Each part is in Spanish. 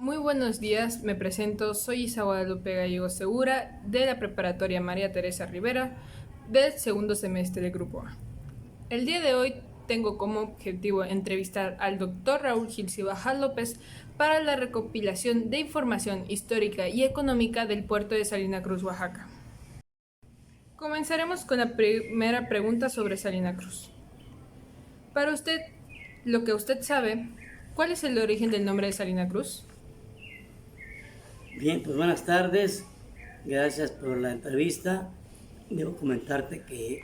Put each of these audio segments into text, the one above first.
Muy buenos días, me presento, soy Isa Guadalupe Gallego Segura de la Preparatoria María Teresa Rivera del segundo semestre del Grupo A. El día de hoy tengo como objetivo entrevistar al doctor Raúl Gil Cibajal López para la recopilación de información histórica y económica del puerto de Salina Cruz, Oaxaca. Comenzaremos con la primera pregunta sobre Salina Cruz. Para usted, lo que usted sabe, ¿cuál es el origen del nombre de Salina Cruz? Bien, pues buenas tardes. Gracias por la entrevista. Debo comentarte que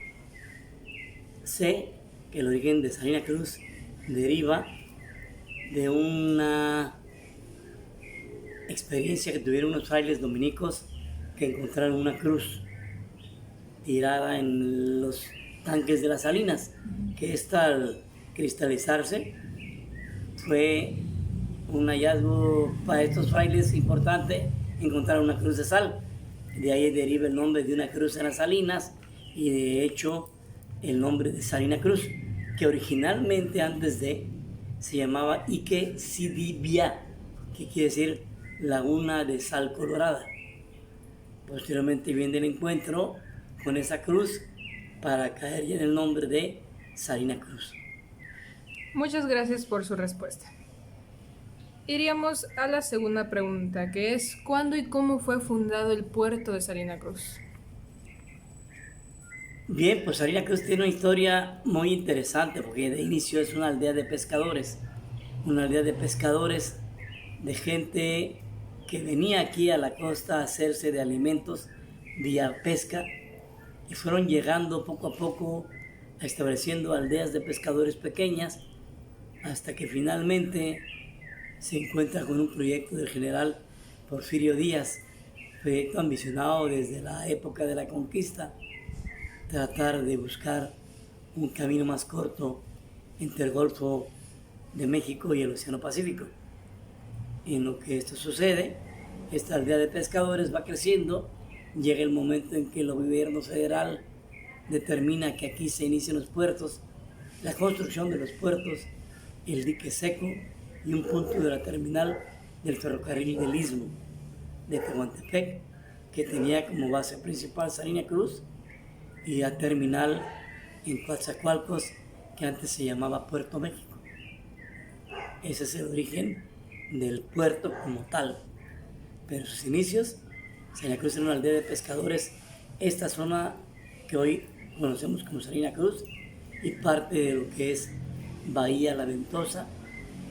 sé que el origen de Salina Cruz deriva de una experiencia que tuvieron unos frailes dominicos que encontraron una cruz tirada en los tanques de las salinas, que esta al cristalizarse fue un hallazgo para estos frailes importante, encontrar una cruz de sal. De ahí deriva el nombre de una cruz en las salinas y de hecho el nombre de Salina Cruz, que originalmente antes de se llamaba Ike Sidibia, que quiere decir laguna de sal colorada. Posteriormente viene el encuentro con esa cruz para caer ya en el nombre de Salina Cruz. Muchas gracias por su respuesta. Iríamos a la segunda pregunta, que es ¿cuándo y cómo fue fundado el puerto de Salina Cruz? Bien, pues Salina Cruz tiene una historia muy interesante porque de inicio es una aldea de pescadores, de gente que venía aquí a la costa a hacerse de alimentos vía pesca y fueron llegando poco a poco estableciendo aldeas de pescadores pequeñas hasta que finalmente se encuentra con un proyecto del general Porfirio Díaz, proyecto ambicionado desde la época de la conquista, tratar de buscar un camino más corto entre el Golfo de México y el Océano Pacífico. En lo que esto sucede, esta aldea de pescadores va creciendo, llega el momento en que el gobierno federal determina que aquí se inician los puertos, la construcción de los puertos, el dique seco y un punto de la terminal del ferrocarril del Istmo de Tehuantepec, que tenía como base principal Salina Cruz y la terminal en Coatzacoalcos, que antes se llamaba Puerto México. Ese es el origen del puerto como tal. Pero en sus inicios, Salina Cruz era una aldea de pescadores, esta zona que hoy conocemos como Salina Cruz y parte de lo que es Bahía La Ventosa,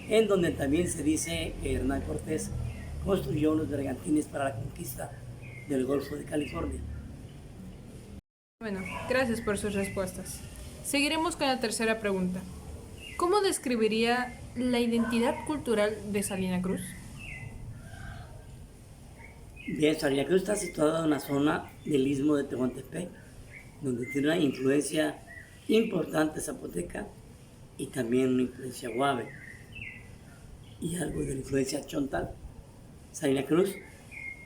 en donde también se dice que Hernán Cortés construyó unos bergantines para la conquista del Golfo de California. Bueno, gracias por sus respuestas. Seguiremos con la tercera pregunta. ¿Cómo describiría la identidad cultural de Salina Cruz? Bien, Salina Cruz está situada en una zona del Istmo de Tehuantepec, donde tiene una influencia importante zapoteca y también una influencia guave y algo de la influencia chontal. Salina Cruz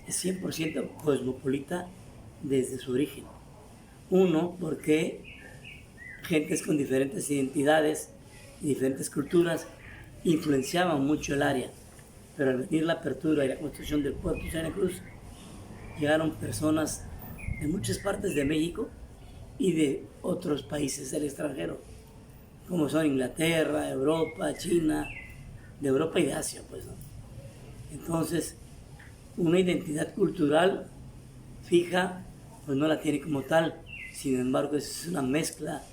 es 100% cosmopolita desde su origen. Uno, porque gentes con diferentes identidades y diferentes culturas influenciaban mucho el área, pero al venir la apertura y la construcción del puerto de Salina Cruz, llegaron personas de muchas partes de México y de otros países del extranjero, como son Inglaterra, Europa, China, de Europa y de Asia, pues, ¿no? Entonces, una identidad cultural fija, pues no la tiene como tal, sin embargo, es una mezcla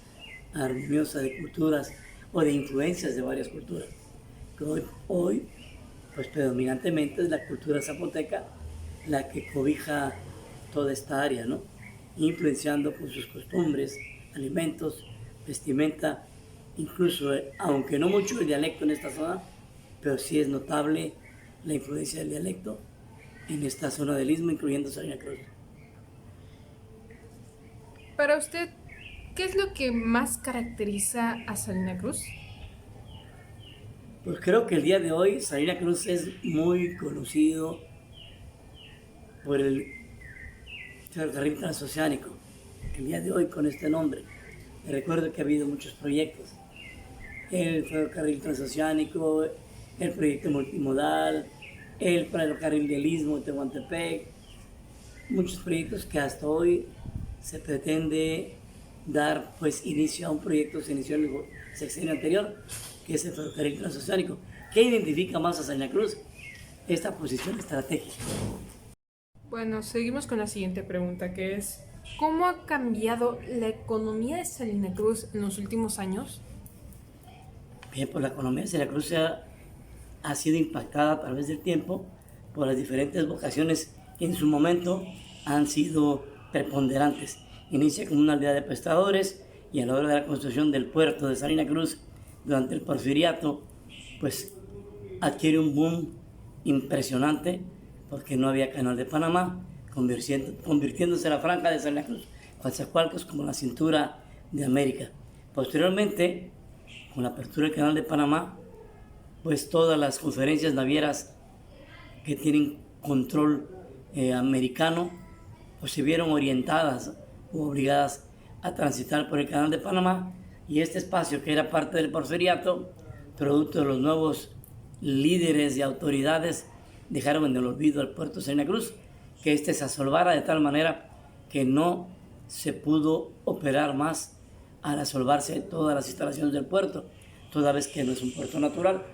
armoniosa de culturas o de influencias de varias culturas, que hoy pues predominantemente es la cultura zapoteca la que cobija toda esta área, ¿no? Influenciando con sus costumbres, alimentos, vestimenta, incluso, aunque no mucho el dialecto en esta zona, pero sí es notable la influencia del dialecto en esta zona del Istmo, incluyendo Salina Cruz. Para usted, ¿qué es lo que más caracteriza a Salina Cruz? Pues creo que el día de hoy Salina Cruz es muy conocido por el ferrocarril transoceánico. El día de hoy con este nombre. Recuerdo que ha habido muchos proyectos. El ferrocarril transoceánico, el proyecto multimodal, el ferrocarril del Istmo de Tehuantepec, muchos proyectos que hasta hoy se pretende dar pues inicio a un proyecto que se inició en el sexenio anterior, que es el ferrocarril transoceánico. ¿Qué identifica más a Salina Cruz? Esta posición estratégica. Bueno, seguimos con la siguiente pregunta, que es, ¿cómo ha cambiado la economía de Salina Cruz en los últimos años? Bien, pues la economía de Salina Cruz ha sido impactada a través del tiempo por las diferentes vocaciones que en su momento han sido preponderantes. Inicia como una aldea de pescadores y a la hora de la construcción del puerto de Salina Cruz durante el Porfiriato, pues adquiere un boom impresionante porque no había canal de Panamá, convirtiéndose la franja de Salina Cruz, Coatzacoalcos, como la cintura de América. Posteriormente, con la apertura del canal de Panamá, pues todas las conferencias navieras que tienen control americano, pues se vieron orientadas o obligadas a transitar por el canal de Panamá, y este espacio que era parte del Porfiriato, producto de los nuevos líderes y autoridades, dejaron en el olvido al puerto de Salina Cruz, que se asolvara de tal manera que no se pudo operar más al asolvarse todas las instalaciones del puerto, toda vez que no es un puerto natural.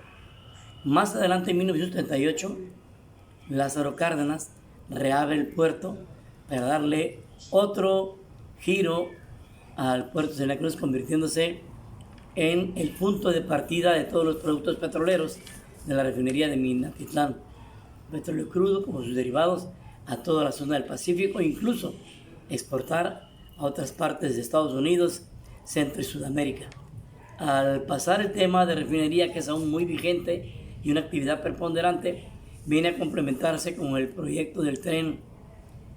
Más adelante, en 1938, Lázaro Cárdenas reabre el puerto para darle otro giro al puerto de Salina Cruz, convirtiéndose en el punto de partida de todos los productos petroleros de la refinería de Minatitlán, petróleo crudo como sus derivados, a toda la zona del Pacífico e incluso exportar a otras partes de Estados Unidos, Centro y Sudamérica. Al pasar el tema de refinería, que es aún muy vigente y una actividad preponderante, viene a complementarse con el proyecto del tren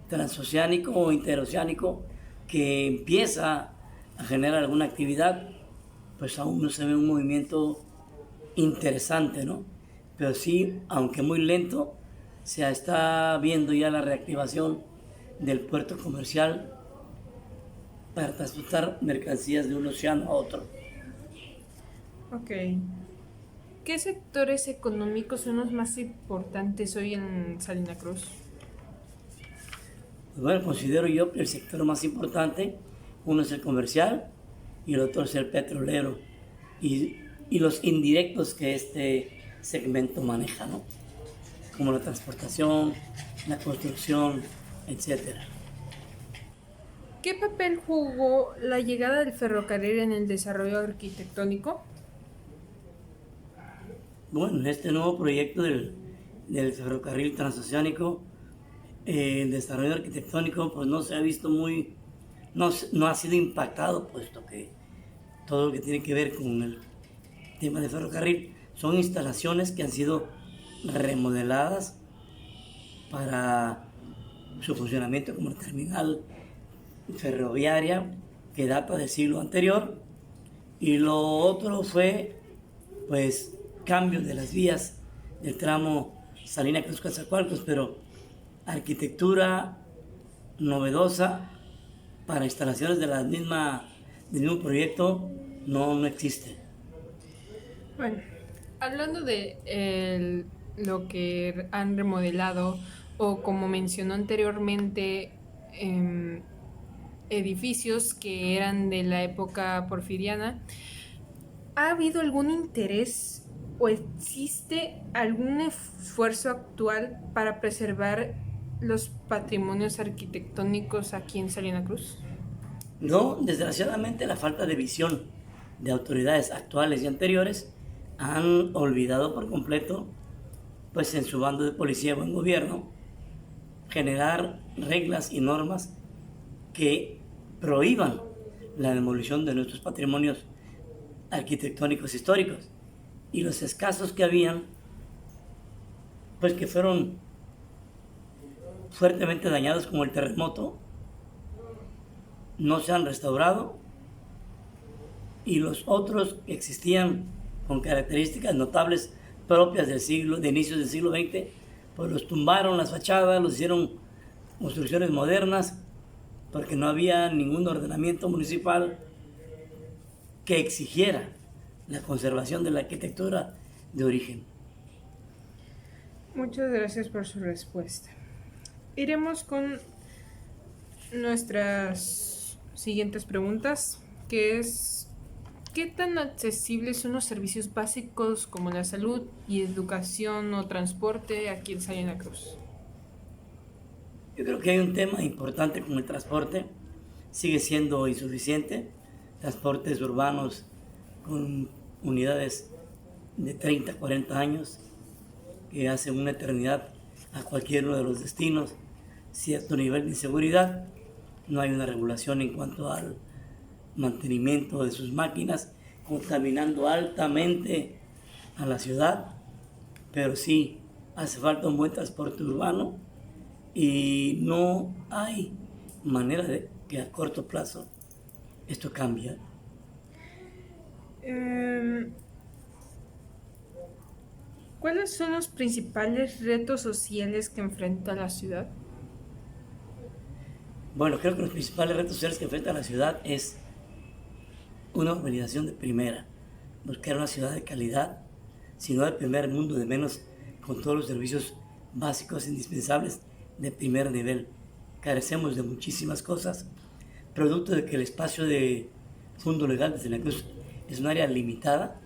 transoceánico o interoceánico, que empieza a generar alguna actividad, pues aún no se ve un movimiento interesante, ¿no? Pero sí, aunque muy lento, se está viendo ya la reactivación del puerto comercial para transportar mercancías de un océano a otro. Ok. ¿Qué sectores económicos son los más importantes hoy en Salina Cruz? Pues bueno, considero yo que el sector más importante, uno es el comercial y el otro es el petrolero, y los indirectos que este segmento maneja, ¿no? Como la transportación, la construcción, etcétera. ¿Qué papel jugó la llegada del ferrocarril en el desarrollo arquitectónico? Bueno, en este nuevo proyecto del ferrocarril transoceánico, el desarrollo arquitectónico pues no se ha visto no ha sido impactado, puesto que todo lo que tiene que ver con el tema de ferrocarril son instalaciones que han sido remodeladas para su funcionamiento como terminal ferroviaria que data del siglo anterior, y lo otro fue pues cambios de las vías del tramo Salina Cruz Coatzacoalcos, pero arquitectura novedosa para instalaciones del mismo proyecto no existe. Bueno, hablando de lo que han remodelado o como mencionó anteriormente, edificios que eran de la época porfiriana, ¿ha habido algún interés o existe algún esfuerzo actual para preservar los patrimonios arquitectónicos aquí en Salina Cruz? No, desgraciadamente la falta de visión de autoridades actuales y anteriores han olvidado por completo, pues en su bando de policía o en gobierno, generar reglas y normas que prohíban la demolición de nuestros patrimonios arquitectónicos históricos, y los escasos que habían, pues que fueron fuertemente dañados como el terremoto, no se han restaurado, y los otros que existían con características notables propias de inicios del siglo XX, pues los tumbaron las fachadas, los hicieron construcciones modernas, porque no había ningún ordenamiento municipal que exigiera la conservación de la arquitectura de origen. Muchas gracias por su respuesta. Iremos con nuestras siguientes preguntas, que es, ¿qué tan accesibles son los servicios básicos como la salud y educación o transporte aquí en Salina Cruz? Yo creo que hay un tema importante con el transporte, sigue siendo insuficiente, transportes urbanos con unidades de 30, 40 años que hacen una eternidad a cualquier uno de los destinos, cierto nivel de inseguridad, no hay una regulación en cuanto al mantenimiento de sus máquinas, contaminando altamente a la ciudad, pero sí hace falta un buen transporte urbano y no hay manera de que a corto plazo esto cambie. ¿Cuáles son los principales retos sociales que enfrenta la ciudad? Bueno, creo que los principales retos sociales que enfrenta la ciudad es una urbanización de primera, buscar una ciudad de calidad, sino de primer mundo, de menos con todos los servicios básicos indispensables de primer nivel. Carecemos de muchísimas cosas, producto de que el espacio de Fondo Legal de Salina Cruz es un área limitada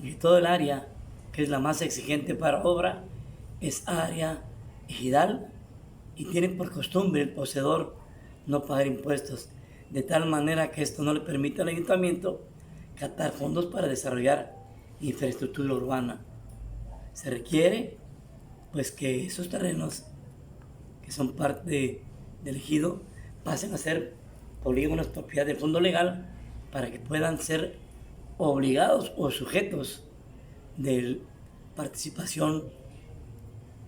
y todo el área que es la más exigente para obra es área ejidal y tiene por costumbre el poseedor no pagar impuestos, de tal manera que esto no le permite al ayuntamiento captar fondos para desarrollar infraestructura urbana. Se requiere pues que esos terrenos que son parte del ejido pasen a ser polígonos propiedad del fondo legal para que puedan ser obligados o sujetos de participación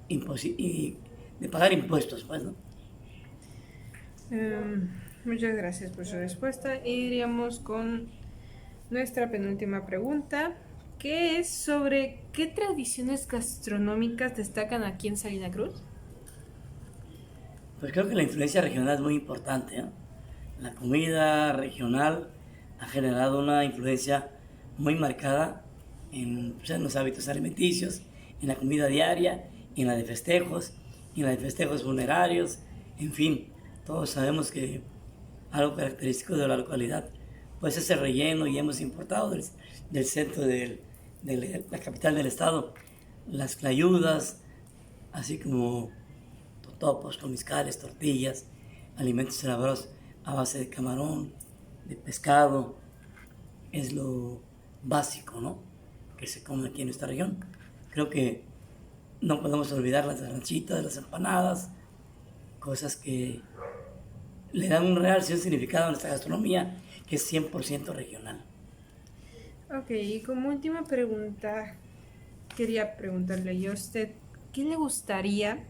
y de pagar impuestos, pues, ¿no? Muchas gracias por su respuesta. Iríamos con nuestra penúltima pregunta, que es sobre qué tradiciones gastronómicas destacan aquí en Salina Cruz. Pues creo que la influencia regional es muy importante, ¿no? La comida regional ha generado una influencia muy marcada pues, en los hábitos alimenticios, en la comida diaria, en la de festejos, en la de festejos funerarios, en fin, todos sabemos que algo característico de la localidad pues es el relleno y hemos importado del centro de la capital del estado las clayudas, así como totopos, comizcales, tortillas, alimentos elaborados a base de camarón, de pescado, es lo básico, ¿no?, que se come aquí en nuestra región. Creo que no podemos olvidar las ranchitas, las empanadas, cosas que le dan un real significado a nuestra gastronomía, que es 100% regional. Ok, y como última pregunta, quería preguntarle yo a usted, ¿qué le gustaría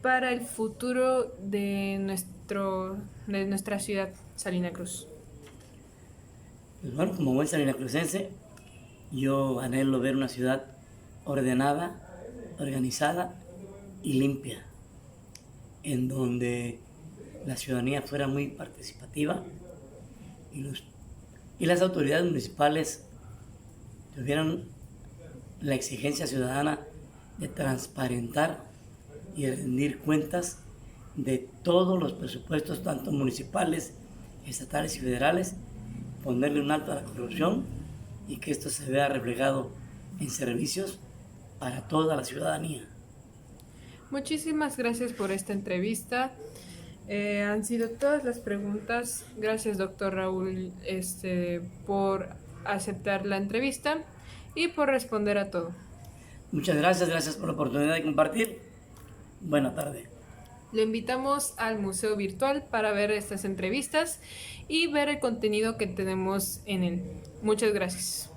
para el futuro de nuestra ciudad, Salina Cruz? Pues bueno, como buen salinacrucense, yo anhelo ver una ciudad ordenada, organizada y limpia, en donde la ciudadanía fuera muy participativa y las autoridades municipales tuvieran la exigencia ciudadana de transparentar y rendir cuentas de todos los presupuestos, tanto municipales, estatales y federales, ponerle un alto a la corrupción y que esto se vea reflejado en servicios para toda la ciudadanía. Muchísimas gracias por esta entrevista. Han sido todas las preguntas. Gracias, doctor Raúl, por aceptar la entrevista y por responder a todo. Muchas gracias por la oportunidad de compartir. Buena tarde. Lo invitamos al museo virtual para ver estas entrevistas y ver el contenido que tenemos en él. Muchas gracias.